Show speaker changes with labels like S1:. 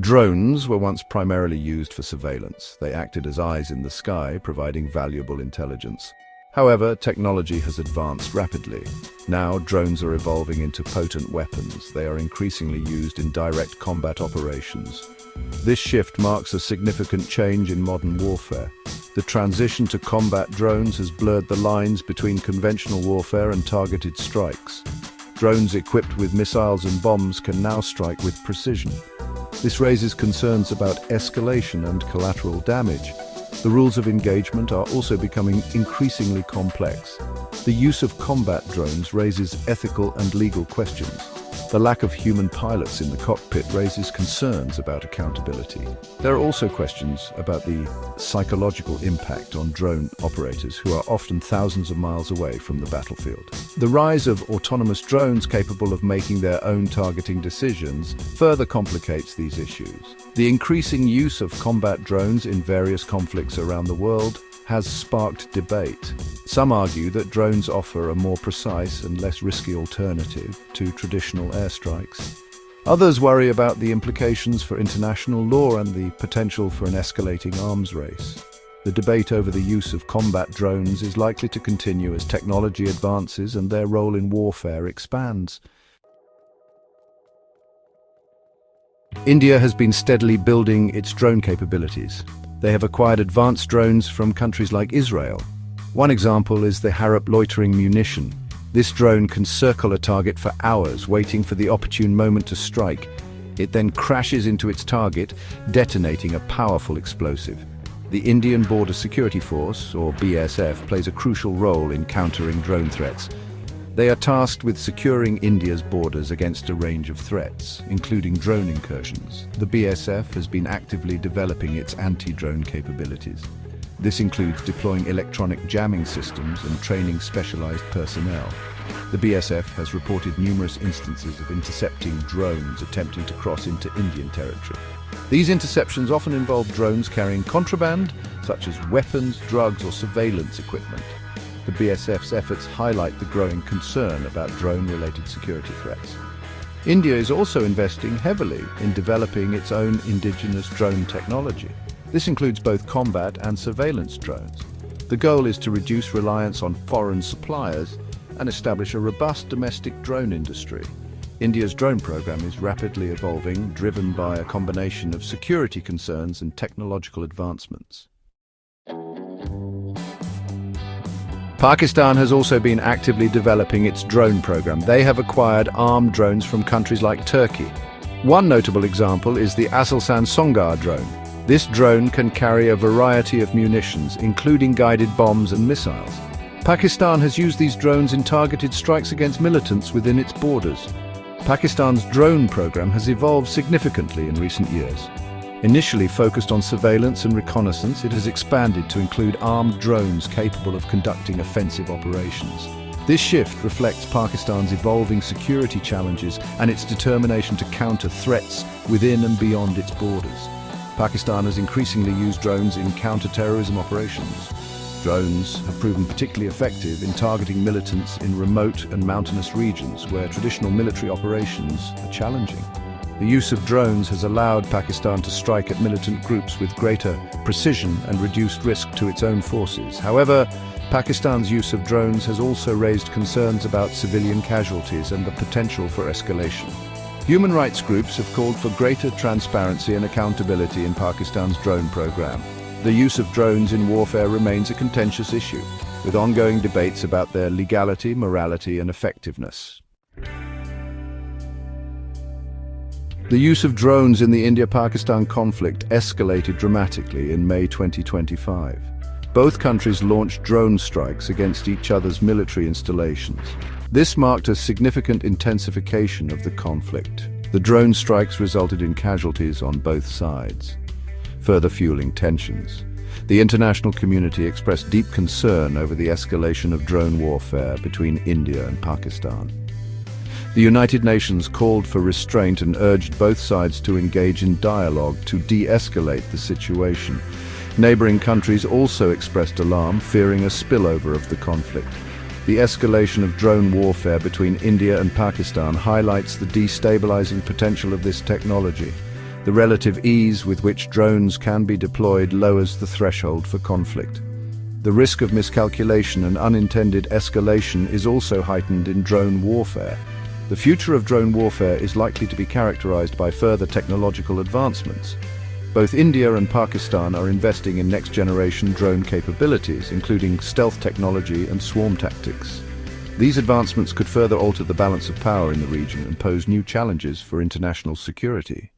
S1: Drones were once primarily used for surveillance. They acted as eyes in the sky, providing valuable intelligence. However, technology has advanced rapidly. Now, drones are evolving into potent weapons. They are increasingly used in direct combat operations. This shift marks a significant change in modern warfare. The transition to combat drones has blurred the lines between conventional warfare and targeted strikes. Drones equipped with missiles and bombs can now strike with precision. This raises concerns about escalation and collateral damage. The rules of engagement are also becoming increasingly complex. The use of combat drones raises ethical and legal questions. The lack of human pilots in the cockpit raises concerns about accountability. There are also questions about the psychological impact on drone operators who are often thousands of miles away from the battlefield. The rise of autonomous drones capable of making their own targeting decisions further complicates these issues. The increasing use of combat drones in various conflicts around the world has sparked debate. Some argue that drones offer a more precise and less risky alternative to traditional airstrikes. Others worry about the implications for international law and the potential for an escalating arms race. The debate over the use of combat drones is likely to continue as technology advances and their role in warfare expands. India has been steadily building its drone capabilities. They have acquired advanced drones from countries like Israel. One example is the Harop loitering munition. This drone can circle a target for hours, waiting for the opportune moment to strike. It then crashes into its target, detonating a powerful explosive. The Indian Border Security Force, or BSF, plays a crucial role in countering drone threats. They are tasked with securing India's borders against a range of threats, including drone incursions. The BSF has been actively developing its anti-drone capabilities. This includes deploying electronic jamming systems and training specialized personnel. The BSF has reported numerous instances of intercepting drones attempting to cross into Indian territory. These interceptions often involve drones carrying contraband, such as weapons, drugs, or surveillance equipment. The BSF's efforts highlight the growing concern about drone-related security threats. India is also investing heavily in developing its own indigenous drone technology. This includes both combat and surveillance drones. The goal is to reduce reliance on foreign suppliers and establish a robust domestic drone industry. India's drone program is rapidly evolving, driven by a combination of security concerns and technological advancements. Pakistan has also been actively developing its drone program. They have acquired armed drones from countries like Turkey. One notable example is the Aselsan Songar drone. This drone can carry a variety of munitions, including guided bombs and missiles. Pakistan has used these drones in targeted strikes against militants within its borders. Pakistan's drone program has evolved significantly in recent years. Initially focused on surveillance and reconnaissance, it has expanded to include armed drones capable of conducting offensive operations. This shift reflects Pakistan's evolving security challenges and its determination to counter threats within and beyond its borders. Pakistan has increasingly used drones in counter-terrorism operations. Drones have proven particularly effective in targeting militants in remote and mountainous regions where traditional military operations are challenging. The use of drones has allowed Pakistan to strike at militant groups with greater precision and reduced risk to its own forces. However, Pakistan's use of drones has also raised concerns about civilian casualties and the potential for escalation. Human rights groups have called for greater transparency and accountability in Pakistan's drone program. The use of drones in warfare remains a contentious issue, with ongoing debates about their legality, morality, and effectiveness. The use of drones in the India-Pakistan conflict escalated dramatically in May 2025. Both countries launched drone strikes against each other's military installations. This marked a significant intensification of the conflict. The drone strikes resulted in casualties on both sides, further fueling tensions. The international community expressed deep concern over the escalation of drone warfare between India and Pakistan. The United Nations called for restraint and urged both sides to engage in dialogue to de-escalate the situation. Neighboring countries also expressed alarm, fearing a spillover of the conflict. The escalation of drone warfare between India and Pakistan highlights the destabilizing potential of this technology. The relative ease with which drones can be deployed lowers the threshold for conflict. The risk of miscalculation and unintended escalation is also heightened in drone warfare. The future of drone warfare is likely to be characterized by further technological advancements. Both India and Pakistan are investing in next-generation drone capabilities, including stealth technology and swarm tactics. These advancements could further alter the balance of power in the region and pose new challenges for international security.